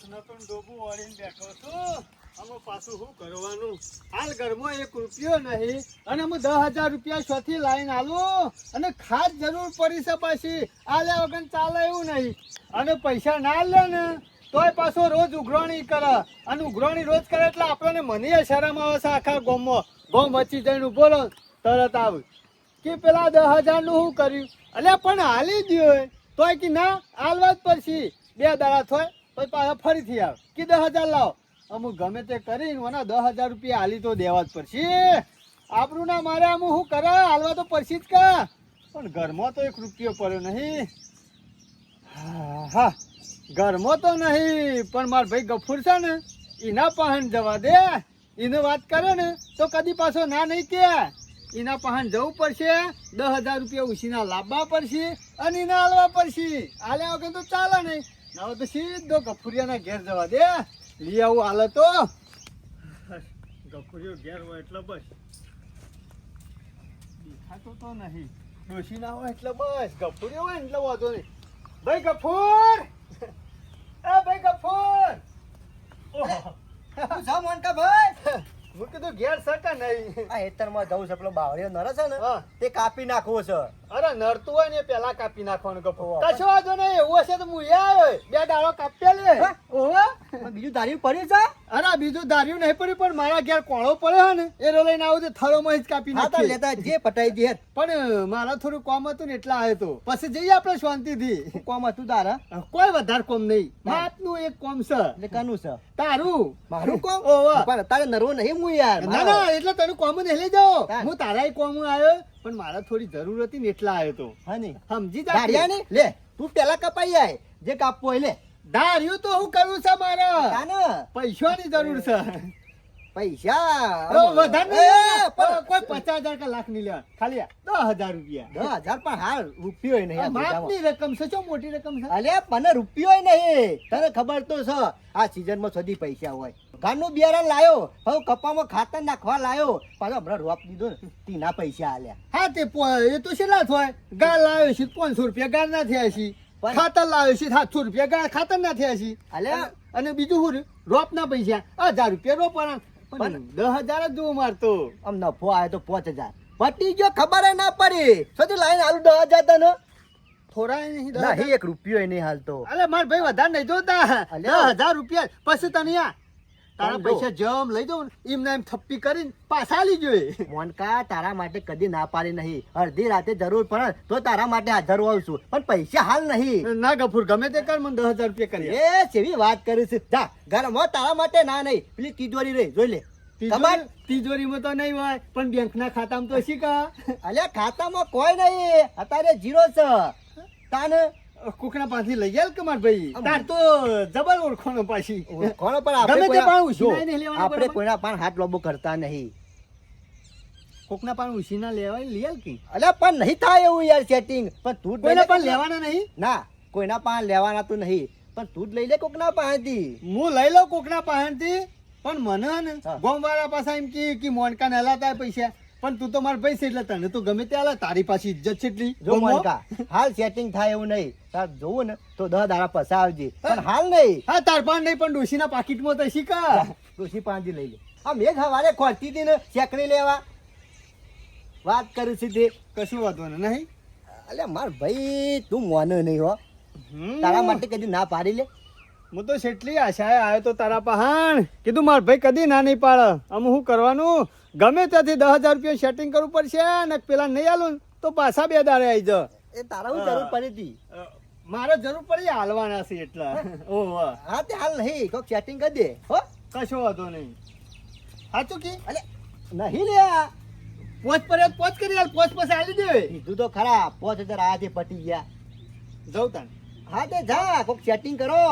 સુખનો તો ડોબું વાળીને બેઠો છું. આમાં પાછું શું કરવાનું? હાલ ઘરમાં 1 રૂપિયો નહીં અને હું 10,000 રૂપિયા શોથી લાઈન આલું અને ખાસ જરૂર પડી છે પાછી આલ્યા વગર ચાલે એવું નહીં. અને પૈસા ના લે ને તોય પાછો રોજ ઉઘરાણી કરે અને ઉઘરાણી રોજ કરે એટલે આપણને મને શરમ આવે છે. આખા ગામમાં ગામ વચ્ચે જઈને ઉભો રહો તરત આવે કે પેલા 10,000 નું શું કર્યું? અલ્યા પણ હાલી દયો તોય કે ના હાલવા જ પડશે. 2 દાડા થોય તો પાછા ફરીથી આવે કે 10,000 લાવો. અમુક ગમે તે કરીને મને 10,000 રૂપિયા હાલી તો દેવા જ પડશે. આપણું ના મારે અમુક શું કરે? હાલવા તો પડશે જ કા. પણ ઘરમાં તો 1 રૂપિયો પડ્યો નહીં. હા ઘરમાં તો નહીં પણ માર ભાઈ ગફુર છે ને એના પહાણ જવા દે. એને વાત કરે ને તો કદી પાછો ના નહીં કે. એના પહાણ જવું પડશે, 10,000 રૂપિયા ઉછીના લાવવા પડશે અને એને હાલવા પડશે. હાલ્યા વગર તો ચાલે નહીં. ના તો સીધો ગફુરિયાના ઘેર જવા દે. લઈ આવું હાલે તો ગફુરિયો ઘેર હોય એટલે બસ દેખાતો તો નહીં. ડોશી ના હોય એટલે બસ, ગફુરિયો હોય ને એટલે વાંધો નહીં. ભાઈ ગફુર, એ ભાઈ ગફુર. તું જા મોનકા ભાઈ. હું કીધું ઘેર સકા નહીં. આ હેતરમાં જવું છે, પેલો બાવળિયો નરે છે ને હા. તે કાપી નાખવો છે. અરે નડતું હોય ને પેલા કાપી નાખવાનું ગફુર. કશો વાંધો નહીં, એવું હશે તો હું આવ્યો 2 દાડો કાપ્યા લે. ઓહો પણ બીજું ધાર્યું પડ્યું છે. અરે બીજું ધાર્યું નહીં પડ્યું પણ મારા ઘેર કોળો પડ્યો ને એ લઈને આવું તો થરોમાં જ કાપી હા તો નાખીએ. લેતા જે પટાઈ દે. પણ મારા થોડું કોમ હતું ને એટલા આવ્યો તો પછી જઈએ આપણે શાંતિથી. કોમ હતું તારા કોઈ વધારે કોમ નહીં, માપનું એક કોમ છે. એટલે કાનું છે તારું મારું કોમ. ઓહો. પણ તારે નરવો નહીં હું યાર. ના ના એટલે તને કોમ નહીં લઈ જાઓ. હા. હું તારા કોમ આવ્યો પણ મારા થોડી જરૂર હતી ને એટલા આવ્યો તો. હા નહીં સમજી ધાર્યા જા. ને લે તું પેલા કપાઈ જાય જે કાપવો હોય લે. ધાર્યું તો હું કરું છે મારે. કાને પૈસાની જરૂર છે. પૈસા વધારે એ, નહીં. પણ કોઈ 50,000 કે લાખ નહીં લેવા, ખાલી 10,000 રૂપિયા. 10,000 પણ હાલ રૂપિયો નહીં આ પૈસામાં. માપની રકમ છે, શું મોટી રકમ છે? અલ્યા મને રૂપિયો નહીં. તને ખબર તો છે આ સીઝનમાં સદી પૈસા હોય. ઘરનું બિયારણ લાયો, હવે કપામાં ખાતર નાખવા લાયો, પાછો હમણાં રોપ દીધો ને તીના પૈસા આલ્યા. હા તે એ તો શેલા થાય. ગાળ લાવ્યો છે 500 રૂપિયા ગાળ ના થયા છે. પણ- ખાતર લાવ્યો છે 700 રૂપિયા ગાળ ખાતર ના થયા છે. અલ્યા અને બીજું શું રોપ ના પૈસા 1,000 રૂપિયા રોપવાના. પણ 10,000 જ જોવું મારતો. આમ નફો આવ્યો તો 5,000 પટી ગયો, ખબર ના પડી. સદી લાઈન આલુ 10,000 તને થોડા નહીં નહીં 1 રૂપિયો નહીં હાલતો. અરે માર ભાઈ વધારે નહીં જોતા. અલ્યા. 10,000 રૂપિયા પછી તને આ તારા સમજો. પૈસા જમ લઈ દઉં ને એમને એમ થપ્પી કરીને પાછા લઈ જોઈએ. મોનકા તારા માટે કદી ના પાડી નહીં. અડધી રાતે જરૂર પડે તો તારા માટે હાજર હોઉં છું, પણ પૈસા હાલ નહીં. ના ગફુર ગમે તે કર, મને 10,000 રૂપિયા કરી. એ સેવી વાત કરી છે. જા ઘરમાં તારા માટે ના નહીં, પેલી તિજોરી રહી જોઈ લે. ખબર? તિજોરીમાં તો નહીં હોય પણ બેંકના ખાતામાં તો શી કા. અલ્યા ખાતામાં કોઈ નહીં, અત્યારે 0 છે. તાને કુકના પાછી લઈ ગયા કે માર ભાઈ. તાર તો જબર ઓળખોનો પાછી. કોનો પણ આપણે ગમે તે કોઈના- પણ ઉછીના જો, નહીં લેવાના આપણે બરાબર? કોઈના પણ હાથ લોબો કરતા નહીં. કોકના પાન ઉછીના લેવાય લઈ આલ કે. અલ્યા પણ નહીં થાય એવું યાર સેટિંગ. પણ તું જ કોઈના લઈ લે પાન કોકના- લેવાના નહીં. ના કોઈના પાન લેવાના તો નહીં, પણ તું જ લઈ લે કોકના પાસેથી. હું લઈ લઉં કોકના પાસેથી પણ મને ને હા. ગોમવાળા પાસે એમ કે મોનકા ને હલાતા પૈસા. પણ તું તો મારા ભાઈ છે એટલે તને તો ગમે તે હાલે. તારી પાસે ઇજ્જત છે એટલી. જો મોનકા હાલ સેટિંગ થાય એવું નહીં. તાર જોવું ને તો 10 દાડા પસા આવજે, પણ હાલ નહીં. હા તાર પાન નહીં પણ ડોશીના પાકીટમાં તો શી કા. ડોશી પાંજી લઈ લે. આ મેં સવારે ખોલતી હતી ને ચેકડી લેવા વાત કરી છે તે. કશું વાંધો નહીં. અલ્યા માર ભાઈ તું મોને નહીં હો. હમ. તારા માટે કદી ના પાડી લે. હું તો કેટલી આશાએ આવ્યો તો તારા પહાણ. કીધું માર ભાઈ કદી ના નહીં પાડે. આમ શું કરવાનું? ગમે ત્યાંથી 10,000 રૂપિયા સેટિંગ કરવું પડશે ને પેલા નહીં આલું ને તો પાછા 2 દાડે આવી જા. એ તારા હું જરૂર પડી હતી. મારે જરૂર પડી હાલવાના છે એટલા. ઓહો હા તે હાલ નહીં, કોક સેટિંગ કરી દે હો. કશો વાંધો નહીં. સાચું કે અલે નહીં લે. પોચ પર પોચ કરી હાલ. પોચ પછી આલી દે. કીધું તો ખરા 5,000 આથી પટી ગયા. જઉં તાન. હા તે જા કોક સેટિંગ કરો.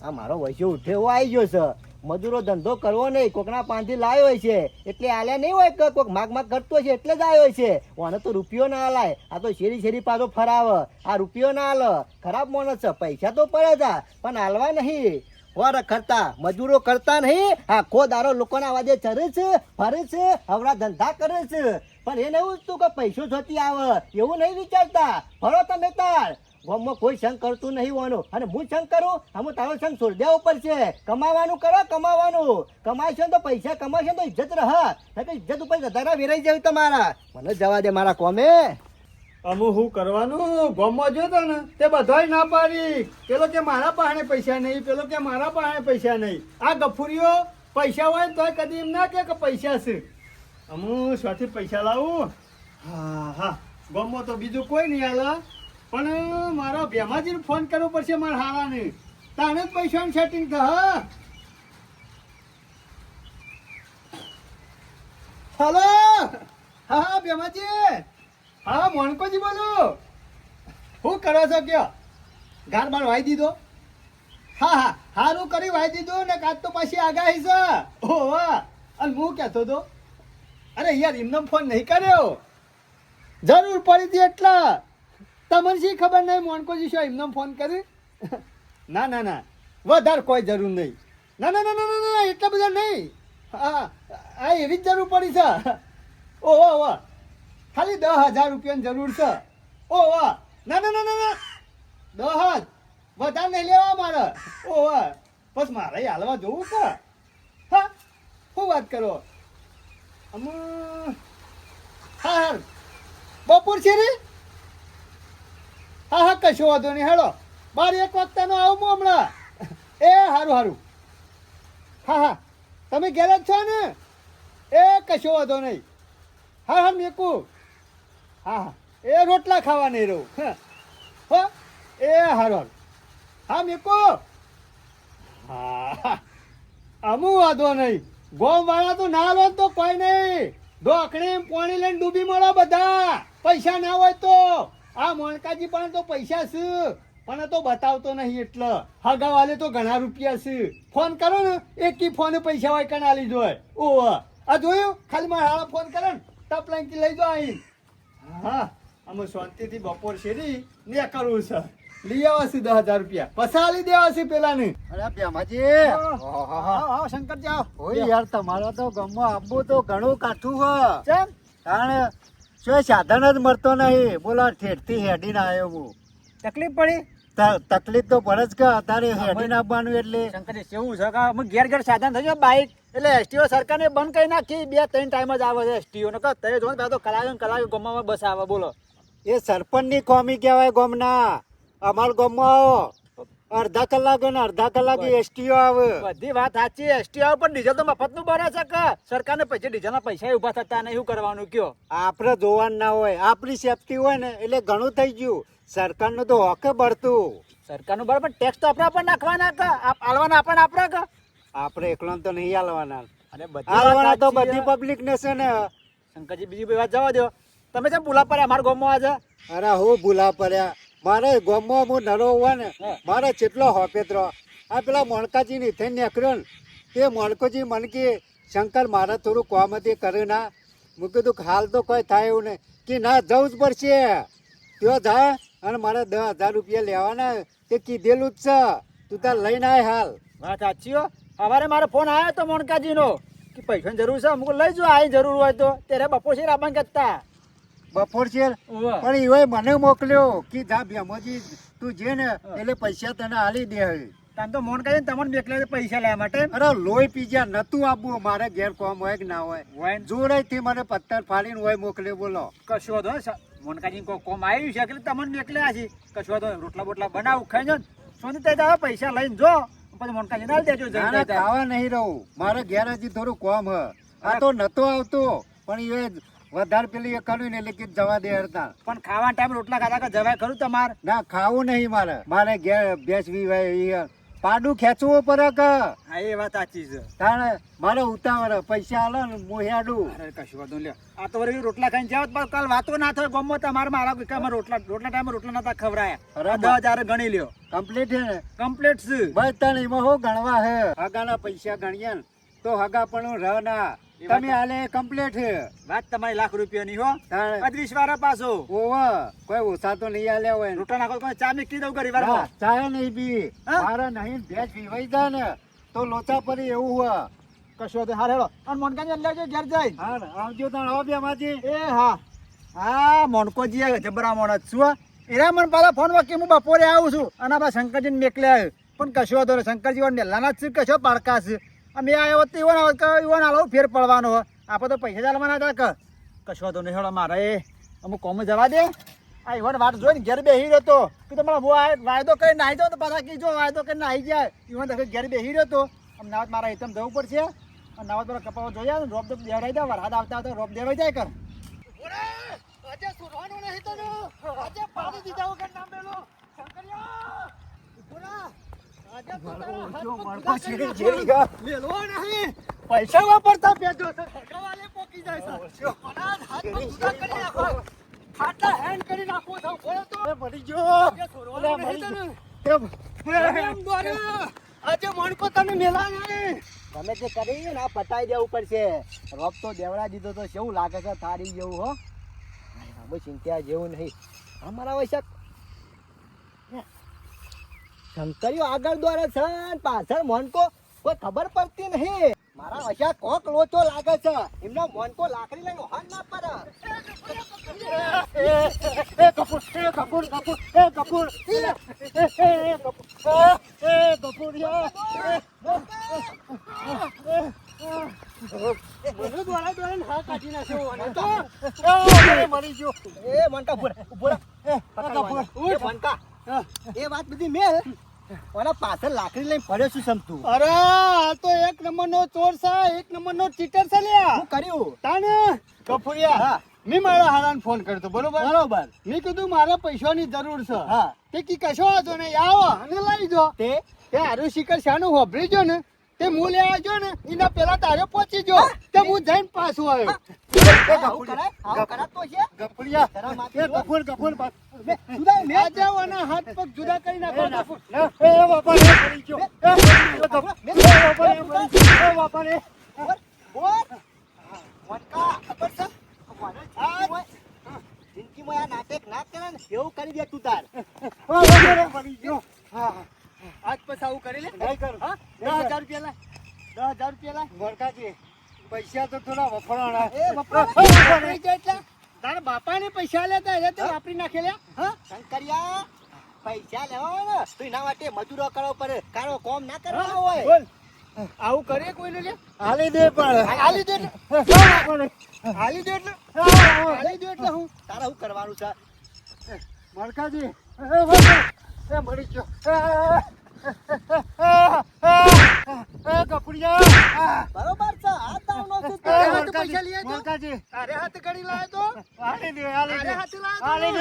આ મારો વૈશ્ય ઉઠે એવો આવી ગયો છે. મજૂરો ધંધો કરવો નહીં, કોકના પાંથી લાવ્યો હોય છે એટલે આલ્યા નહીં હોય કે કોક માગ કરતો છે એટલે જ આવ્યો છે. ઓને તો રૂપિયો ના હલાય. આ તો શેરી શેરી પાછો ફરાવે. આ રૂપિયો ના હાલ. ખરાબ માણસ છે. પૈસા તો પડે છે પણ હાલવા નહીં. વાર કરતા મજૂરો કરતા નહીં. આખો દારો લોકોના વાદે ચરે છે, ફરે છે, હવડા ધંધા કરે છે. પણ એને એવું તું કે પૈસો જોતી આવે એવું નહીં વિચારતા. ફરો તમે તાર ગામમાં કોઈ સંગ કરતું નહીં હોવાનું અને હું સંગ કરું આમાં તારો સંગ છોડી દેવો પડશે કમાવાનું કરો કમાવાનું કમાશો ને તો પૈસા કમાશો ને તો ઇજ્જત રહે ઇજ્જત ઉપર વધારા વેરાઈ જાય તમારા મને જવા દે મારા કોમે અમે શું કરવાનું ગામમાં જોતો ને તે બધાય ના પાડી પેલો કે મારા પાસે પૈસા નહીં પેલો કે મારા પાસે પૈસા નહીં આ ગફુરીઓ પૈસા હોય ને તોય કદી એમ ના કે પૈસા છે હું સ્વાથી પૈસા લાવું હા હા ગામમાં તો બીજું કોઈ નહીં હાલે પણ મારા ભેમાજીને ફોન કરવો પડશે મારા હારાને તાણે જ પૈસાનું સેટિંગ થાય હલો હા ભેમાજી હા મોણકોજી બોલો શું કરો છો કયો ગાર બાર વાઈ દીધો હા હા હારું કરી વાઈ દીધું ને કાચ તો પાછી આગાહી છે ઓ વાહ અને હું કહેતો હતો અરે યાર એમને ફોન નહીં કર્યો જરૂર પડી હતી એટલા તમને શી ખબર નહીં મોણકોજી શું એમને ફોન કરી ના ના ના વધારે કોઈ જરૂર નહીં ના ના ના ના ના એટલા બધા નહીં હા આ એવી જ જરૂર પડી છે ઓ વાહ વાહ ખાલી 10,000 રૂપિયાની જરૂર છે ઓ વાહ ના ના ના ના ના 10 વધારે નહીં લેવા મારે ઓ વાહ બસ મારે હાલવા જોવું કે હા શું વાત કરો હા હા બપોર છે રે હા હા કશો વાંધો નહીં હેડો 12-1 વાગતાનો આવું હું હમણાં એ સારું સારું હા હા તમે ઘેર જ છો ને એ કશો વાંધો નહીં હા હા મેકું હા હા એ રોટલા ખાવા નહીં રહું હો એ સારું સારું હા મેકું હા અમું વાંધો નહીં ગોમ વાળા તો ના લો તો કોઈ નહીં ઢોકણી પાણી લઈને ડૂબી મળો બધા પૈસા ના હોય તો આ મોણકાજી પણ તો પૈસા છે પણ તો બતાવતો નહીં એટલે હગા વાલે તો ઘણા રૂપિયા છે ફોન કરો ને એકી ફોને પૈસા હોય કના લીધો હોય ઓહ આ જોયું ખાલી મારા હાળા ફોન કરે ને ટપ લાઈનથી લઈ જાઓ અહીં હા અમે શાંતિથી બપોર શેરી ને કરવું છે લઈ આવવા છે 10,000 રૂપિયા પસાલી દેવા છે પેલાને અરે પ્યામાજી હા શંકર જાઓ ઓય યાર તમારા તો ગામમાં આબુ તો ઘણું કાઠું હ ચમ કારણ શું સાધન જ મળતો નહીં બોલો ઠેઠથી હેડીને આવ્યો હું તકલીફ પડી તકલીફ તો પડે જ કે અત્યારે હેડીને આવવાનું એટલે શંકરજી કેવું છે કે અમે ઘેર ઘેર સાધન થઈ જાય બાઇક એટલે એસટીઓ સરકારને બંધ કરી નાખી 2-3 ટાઈમ જ આવે છે એસટીઓ ને કહે જો ને તો કલાક ગામમાં બસ આવે બોલો એ સરપંચની કોમી કહેવાય ગામના અમારા ગામમાં અડધા કલાકે ને અડધા કલાકે એસટીઓ આવે બધી વાત સાચી એસટી આવે પણ ડીઝલ તો મફત નું ભરે છે કે સરકારને પછી ડીઝલના પૈસા ઉભા થતા નહીં શું કરવાનું કયો આપણે જોવાનું ના હોય આપણી સેફટી હોય ને એટલે ઘણું થઈ ગયું સરકારનું તો હોકે બળતું સરકારનું બરાબર ટેક્સ તો આપણે પણ નાખવાના કે આલવાના આપણને આપણે કે આપણે એકલો તો નહીં હાલવાના અને બધી હાલવાના તો વાત બધી પબ્લિક ને છે ને શંકરજી બીજી બધી વાત જવા દો તમે જેમ ભૂલા પડ્યા અમારા ગામમાં આજે અરે હું ભૂલા પડ્યા મારે ગામમાં હું નરો હોય ને મારે જેટલો હોપેતરો આ પેલા મોણકાજી ની થઈને નીકળ્યો ને તે મોણકોજી મને કે શંકર મારે થોડું કામ હતી કર્યું ના મેં કીધું હાલ તો કોઈ થાય એવું નહીં કે ના જવું જ પડશે ત્યાં જાય અને મારે 10,000 રૂપિયા લેવાના તે કીધેલું જ છે તું તાર લઈને આય હાલ વાત સાચી હો સવારે મારો ફોન આવ્યો તો મોણકાજીનો કે પૈસાની જરૂર છે અમુક લઈ જો આ જરૂર હોય તો ત્યારે બપોર છે રાબાન કરતા બપોર છે પણ એવાય મને મોકલ્યો કે જા ભેમોજી તું જે ને એટલે પૈસા તને આલી દે તમે તો મોણકાજી તમને બેકલે પૈસા લેવા માટે અરે લોહી પીજા નતું આપવું મારે ઘેર કોમ હોય કે ના હોય હોય જોડે થી મને પથ્થર ફાડીને હોય મોકલ્યો બોલો કશો વાંધો નહીં. મોનકાજી કોમ આવ્યું છે એટલે તમને નીકળ્યા છે કશો વાંધો નહીં. રોટલા બોટલા બનાવું ખાઈ જો સોની ત્યાં પૈસા લઈને જો પછી મોનકાજી ના દેજો ના, ખાવા નહીં રહું મારે ઘેર હજી થોડું કોમ હ આ તો નતો આવતો પણ એ વધારે પેલી એ કર્યું ને એટલે કે જવા દે હરતા પણ ખાવા ટાઈમ રોટલા ખાતા કે જવાય ખરું તમારે ના ખાવું નહીં મારે ઘેર બેસવી પાડું ખેંચવું પડે કે હા એ વાત સાચી છે તાણે મારે ઉતાવળ પૈસા આલે ને હું હેડું અરે કશું વાંધો લ્યો આ તો વળી રોટલા ખાઈને જાવ પણ કાલ વાતો ના થાય ગમો તમારે મારા કે અમારે રોટલા ટાઈમે રોટલા નતા ખવરાયા અરે 10,000 ગણી લ્યો કમ્પ્લીટ હે ને કમ્પ્લીટ છે બસ તને એમાં શું ગણવા હે હગાના પૈસા ગણીએ ને તો હગા પણ રહ ના તમે હાલે કમ્પ્લીટ હે વાત તમારી લાખ રૂપિયાની હો તાણે 35 વાળા પાછો ઓવા કોઈ ઓછા તો નહીં આલ્યા હોય ને. રોટલા નાખો ચા મીકી દઉં ઘરી ના, વાર ચાય નહીં બી હા? મારે નહીં ભેંસ પીવાઈ જાય ને તો લોચા પડી એવું હોય કશો તો હારે અને મોનકાજી અંદર ઘેર જાય હા આવજો તાણ આવો બે માજી એ હા હા મોનકોજી જબરા મોણસ છું એરા મને પાછા ફોન વાકી હું બપોરે આવું છું અને આપણા શંકરજીને મેકલે આવ્યો પણ કશો વાંધો નહીં શંકરજી વાળા નેલાના જ છે કશો પાડકા છે અમે આવ્યો તો ઈવન આલો ફેર પડવાનો હોય આપણે તો પૈસા ચાલવાના હતા કે કશો વાંધો નહીં હેડો મારે અમુક કોમ જવા દે આ ઈવન વાત જોઈને ઘેર બેસી રહ્યો તો કે તમારા હું વાયદો કરી નાહી દો તો પાછા કીજો વાયદો કરી નાહી જાય ઈવન તો ઘેર બેસી રહ્યો તો આમ નાવત મારા હિતમ જવું પડશે અને નાવત મારા કપાવા જોઈએ ને રોપ દેવડાઈ દે વરસાદ આવતા આવતા રોપ દેવાઈ જાય કર આજે સુરવાનું નહીં તો આજે પાણી દીધા વગર ના મેલો શંકરિયા બોલા આજે મેલો નહીં પૈસા વાપરતા પેજો સરકારવાલે પોકી જાય છે અનાજ હાથ પર જુદા કરી નાખો ખાટા હેન્ડ કરી નાખો છો બોલો તો મરી ગયો આજે મણકો તને મેલા નહીં તમે જે કરી ને આ પતાઈ દેવું પડશે રોપ તો દેવડા દીધો તો કેવું લાગે છે થારી જેવું હો બસ ચિંતા જેવું નહીં અમારા વૈશાખ શંકરીઓ આગળ દ્વારા છે ને પાછળ મોનકો કોઈ ખબર પડતી નહીં મારા વૈશાખ કોક લોચો લાગે છે એમનો મોનકો લાકડી લઈને હોન ના પડે કપૂર મને દ્વારા દ્વારા હા કાઢી નાખ્યો અને તો મરી ગયો એ મોનકા ઉભો રહે મોનકા એ વાત બધી મેલ ઓના પાછળ લાકડી લઈને પડ્યો શું સમતું અરે આ તો એક નંબરનો ચોર છે એક નંબરનો ચીટર છે લ્યા શું કર્યું તાને કફુરિયા મેં મારા હારાને ફોન કર્યો તો બરોબર મેં કીધું મારે પૈસાની જરૂર છે હા તે કી કશો વાંધો નહીં આવો અને લઈ જો તે હારું શિખર શાનું હોભરી જો ને તે હું લેવા જો ને એના પેલા તારે પહોંચી જો તે હું જઈને પાછો આવ્યો આવું કરાતો છે ગફુરિયા તારા માથે એ ગફુર સુધાય મેં આ જાઓ અને હાથ પગ જુદા કરી નાખો એ બાપા રે મરી ગયો જિંદગીમાં આ નાટક ના કરે ને એવું કરી દે તું તાર મરી ગયો આજ પછી આવું કરી લે નહીં કરું હા 10,000 રૂપિયા લાય 10,000 રૂપિયા લાય વરકાજી પૈસા તો થોડા વફરાણા એ બાપા નહીં જાય એટલે તારા બાપાને પૈસા લેતા એટલે તે વાપરી નાખેલા હા શંકરિયા પૈસા લેવા હોય ને તો એના માટે મજૂરો કરવો પડે કારો કોમ ના કરવાનો હોય બોલ આવું કરે કોઈને લે હાલી દે પણ હાલી દે એટલે હાલી દે એટલે હું તારે શું કરવાનું છે વરકાજી એ મરી ગયો કપડિયા બરોબર છે આ તાવનો છે તારે હાથ પૈસા લઈ આવ્યો? વરકાજી તારે હાથ કરી લાયો તો હાલી દે તારે હાથ લાયો હાલી તો?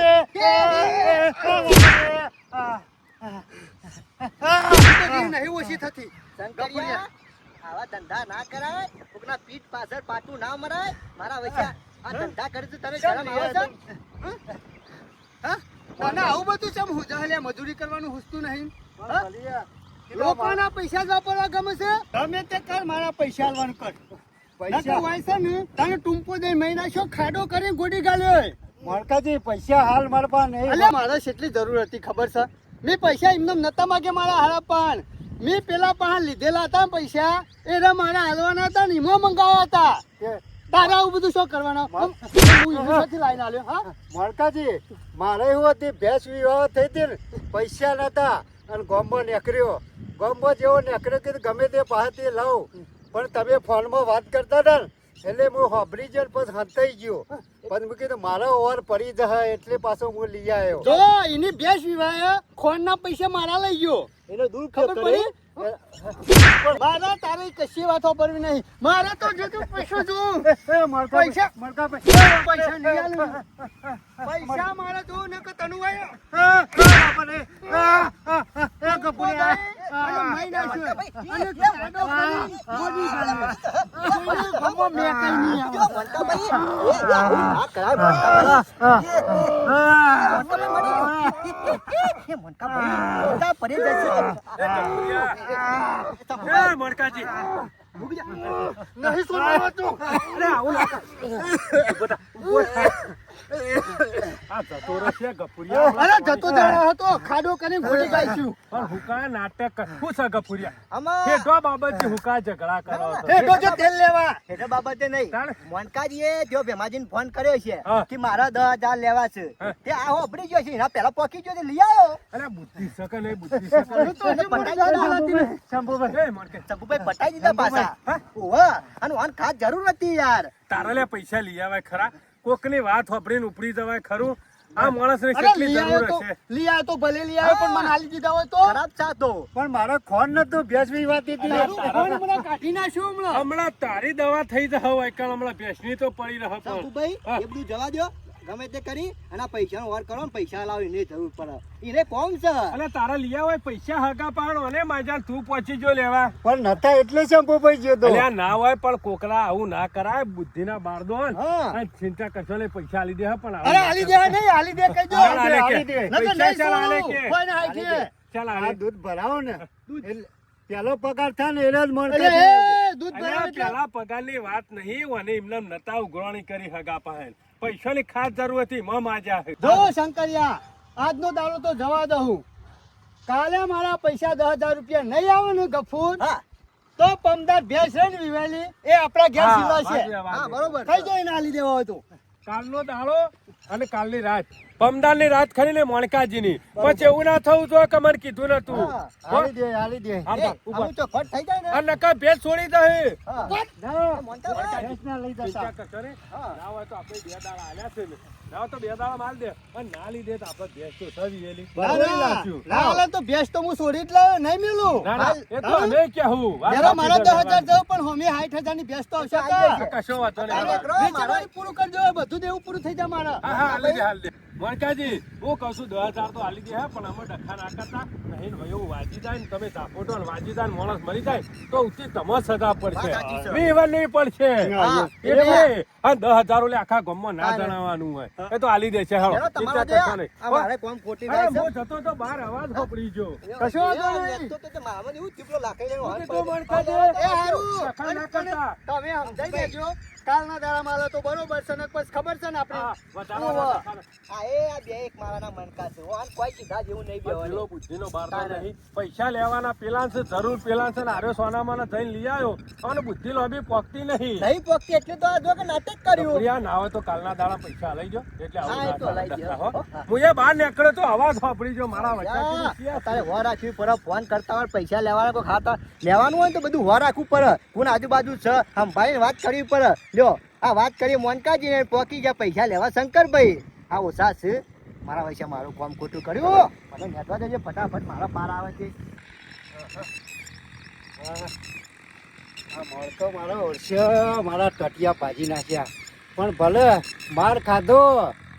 દે નહીં ઓછી થતી શંકરિયા આવા ધંધા ના કરાય કોકના પીઠ પાછળ પાટું ના મરાય મારા વચ્ચે આ ધંધા કરી તો તને શરમ આવે છે હા તને આવું બધું ચમ હું જહલે મજૂરી કરવાનું હુસતું નહીં હા? લોકોના પૈસા જ વાપરવા ગમે છે ગમે તે કર મારા પૈસા આલવાનું કર પૈસા હોય છે ને તને ટૂંપો દઈ મહિના છો ખાડો કરી ગોડી ગાલ્યો વરકાજી પૈસા હાલ મારા પાસે નહીં અલ્યા મારે કેટલી જરૂર હતી ખબર છે મેં પૈસા એમને નતા માગે મારા હારા પણ મેં પેલા પાસે લીધેલા હતા પૈસા એના મારા હાલવાના હતા ને એમાં મંગાવ્યા હતા તારે આવું બધું શું કરવાના હું યુનિવર્સિટી લાઈને આલ્યો હા વરકાજી મારે એવું હતી ભેંસ વિવાહ થઈ હતી ને પૈસા નતા અને ગોમ્બો નીકળ્યો ગોમ્બો જેવો નીકળ્યો કે ગમે તે પાસેથી લાવ પણ તમે ફોનમાં વાત કરતા હતા ને એટલે હું હોબરી જઈને પછી હંતાઈ ગયો પણ મેં કીધું મારા ઓવર પડી જાય એટલે પાછો હું લઈ આવ્યો જો એની ભેંસ વિવાહ ખોણના પૈસા મારા લઈ ગયો એનો દૂર ખબર પડી મારા તારે કશી વાતો પડવી નહીં મારે તો જતું પૈસો જોઉં પૈસા પૈસા નહીં આલું પૈસા મારે જોઉં ને કે તનું આવ્યો નહીં સુનાવતું. આ જતો રહેશે ગફુરિયા. અરે જતો દાડો હતો ખાડો કરીને ખોટી ગાઈશું. પણ હુકા નાટક શું છે ગફુરિયા? આમાં હેઠો બાબતથી હુકા ઝઘડા કરો છો. હેઠો જો તેલ લેવા. એટલે બાબતે નહીં તાણે? મોનકાજીએ જો ભેમાજીને ફોન કર્યો છે હા. કે મારા 10,000 લેવા છે હા. તે આ હોપડી ગયો છે એના પહેલા પોકી ગયો તે લઈ આવ્યો અરે બુદ્ધિ શકે નહીં, બુદ્ધિ શકે નહીં. તો હજી મને દાડા હાલતી નહીં. શંભુભાઈ, એ મોનકે, ચંપુભાઈ પટાઈ દીધા પાછા હા? ઓહો અને આને ખાસ જરૂર નથી યાર તારા લે પૈસા લઈ આવાય ખરા? કોકની વાત હોભળીને ઉપડી જવાય ખરું? આ માણસને અરે કેટલી લઈ આવ્યો જરૂર તો હશે? લઈ આવ્યો તો ભલે લઈ આવ્યો પણ મને હાલી દીધા હોય તો ખરાબ ચાતો પણ મારો ખોન નતો ભેંસ વિવાતી હતી તારું ફોન મને કાઢી નાખ્યો હમણાં. હમણાં તારી દવા થઈ જશે વાયકણ, હમણાં ભેંસની તો પડી રહે પણ. ચંપુભાઈ હા. એ બધું જવા દો ગમે તે કરી અને આ પૈસાનો વાર કરો ને પૈસા લાવો એને જરૂર પડે એને કોમ છે અલે તારા લઈ આવાય પૈસા હગા પાડો અને માજા તું પહોંચી જો લેવા. પણ નતા એટલે શંભુભાઈ ગયો તો અલ્યા ના હોય પણ કોકરા આવું ના કરાય, બુદ્ધિના બારદોન. હા. આ ચિંતા કરશો નહીં, પૈસા આલી દે પણ આવું અરે ના હાલી કરાય. દે નહીં હાલી દે કહી દો. ચાલ આલે હાલી કે. દે. નકર પૈસા નહીં ચાલ આલે છોડું. કે. કોઈને હાઈ કે. ચાલ આ આલે. દૂધ ભરાવો ને એટલે પેલો પગાર થાય ને એને જ મન અરે કરે. એ દૂધ અલ્યા ભરાવે એટલે પેલા પગારની વાત નહીં, અને એમને નતા ઉઘરાણી કરી હગા પાસે. પૈસાની ખાસ જરૂર હતી, માજા જો શંકરિયા આજનો દાડો તો જવા દઉં. કાલે મારા પૈસા 10,000 રૂપિયા નહીં આવે ને ગફૂર હા તો પમદાર ભેંસ છે ને વિવેલી એ આપણા ઘેર સિવાય છે. હા બરોબર થઈ જાય ને હાલી દેવા હોય તો. કાલનો દાડો અને કાલની રાત, પમદારની રાત ખરી ને મોણકાજીની. પછી એવું ના થવું જોઈએ કે મને કીધું નતું. હા. હાલી દે હાલી દે આમ એ, તો ઉભા. આવું ચોખવટ થઈ જાય ને આ નકા ભેંસ છોડી દે. હા. ના, મોનકાભાઈ. ભેંસ ના લઈ ચિંતા જતા કરશો નહીં. હા. ના હોય તો આપણે 2 દાડા આલ્યા છે ને. ના હોય તો 2 દાડા માલ દે. અને ના લીધે તો આપણે ભેંસ તો થવી વેલી. ના, બરોબર ના, લાગ્યું. ના હાલે તો ભેંસ તો હું છોડી જ લાવ્યો, નહીં મેલું. ના, ના, એ તો અમે કહેવું. વાત જરા મારા સાચી 10,000 છે જવું પણ હોમી 60,000 ની ભેંસ તો આવશે આવી કે? આ કશો વાંધો નહીં. અરે, હા, વેચવાનું પૂરું કરજો બધું દેવું પૂરું થઈ જાય મારા. હા, હાલી દે, હાલી દે. મોણકાજી, હું કહું છું 10,000 તો હાલી દે હે, પણ અમે ડખા ના કરતા. નહીં ને એવું વાજી જાય ને તમે ઝાપોટો ને વાજી જાય ને માણસ મરી જાય તો ઉચિત તમે સજા પડશે. વાત સાચી છે. વિવર નહીં પડશે. હા. એટલે આ 10,000 ઓલે આખા ગામમાં ના જણાવવાનું હોય. એ તો હાલી દે છે હાલો. હેલો, તમારો ચિંતા જે કરશો નહીં. આ મારે કોમ ખોટી અરે, જાય છે. હું જતો તો બહાર અવાજ સાંભળી ગયો. કશો વાંધો એ, નહીં. તો મારામાં એવું ચીપલો લાખાઈ જાય, હું વાહન કીધું પડી મોણકાજી, જાય. એ હારું. ડખા ના કરતા. તમે સમજાઈ દેજો કાલના દાડામાં હાલે તો બરોબર છે ને પછી ખબર છે ને હા, આપણે વધારાના ડખાના. આ બે એક મારાના મનકા છે આને કોઈ કીધા જેવું નહીં પેલો બેવાનું. બુદ્ધિનો બાર તો નહીં. પૈસા લેવાના પેલા છે જરૂર, પેલા છે ને આર્યો સોનામાં જઈને લઈ આવ્યો અને બુદ્ધિ લોભી પોકતી નહીં. નહીં પોકતી એટલે તો આ જો કે નાટક કર્યું પ્રિયા ના હોય તો કાલના દાડા પૈસા લઈ જો એટલે આવું હા, એ ના તો લઈ થાય. જાઓ. હો. હું એ બહાર નીકળ્યો તો અવાજ સાંભળી જો મારા યા, વચ્ચે તારે હોર રાખવી પડે ફોન કરતા હોય પૈસા લેવાના કોઈ ખાતા લેવાનું હોય ને તો બધું હોર રાખવું પડે કોણ આજુબાજુ છે આમ ભાઈ વાત કરવી પડે લ્યો આ વાત કરી મોનકાજી ને પોકી ગયા પૈસા લેવા શંકરભાઈ આ ઓછા છે મારા વૈસે મારું કામ ખોટું કર્યું મને નેટવા દેજે ફટાફટ મારા પાર આવે છે આ મળતો મારો ઓળશે મારા ટટિયા ભાજી નાખ્યા પણ ભલે માર ખાધો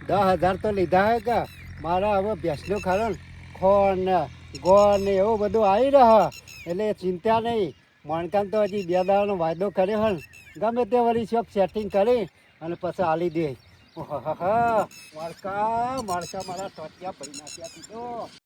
10,000 તો લીધા હે કે મારા હવે ભેંસનો ખારો ને ખોળ ને ગોળ ને એવું બધું આવી રહે એટલે ચિંતા નહીં મણકામ તો હજી 2 દાડાનો વાયદો કર્યો હે ને ગમે તે વળી શોખ સેટિંગ કરી અને પછી આલી દે મણકા મારા ટટિયા ભાઈ નાખ્યા કીધો